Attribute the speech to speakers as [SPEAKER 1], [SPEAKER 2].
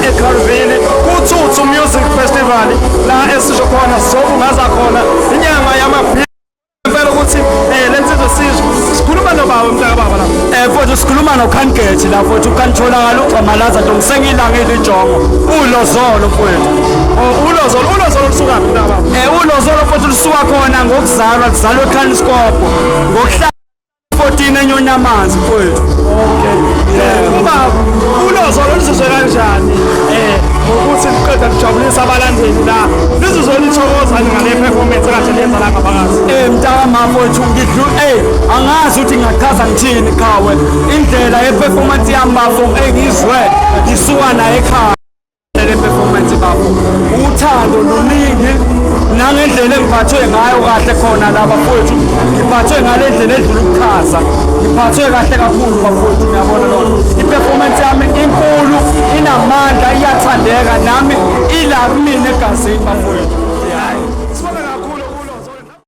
[SPEAKER 1] eCarvini kuThuthu Music Festival la esisho khona sokungeza khona inyanga yamabhizi impela ukuthi lensizwe sikhuluma nobaba umntaka baba la futhi sikhuluma noKhangethi la futhi ukanitholakala uGcamalaza Ntomsengilanga elijongo ulozolo mfowethu ulozolo lusuka umntaka baba ulozolo futhi lusuka khona ngokuzalwa kuzalwa eKhanskopo ngokuhlala 14 enyonyamanzi mfowethu okay ubaba ulozolo lisizwe kanjani ukuthi liqeda kujabulisa abalandeli la lizozolithokoza ngale performance kade lenza la ngaphakathi mntaka mafowethu ngidlu angazi ukuthi ngachaza ngithini khawe indlela yeperformance yami bafo engizwe ngisuka naye ekhaya le performance bafo uthando luningi nangendlela engiphathwe ngayo kahle khona la bafowethu ngiphathwe ngale ndlela edlula ukukhaza ngiphathwe kahle kakhulu bafowethu ngiyabona lokho iperformance yami inkulu inamandla iyathandeka nami ila kumina egazini bafowethu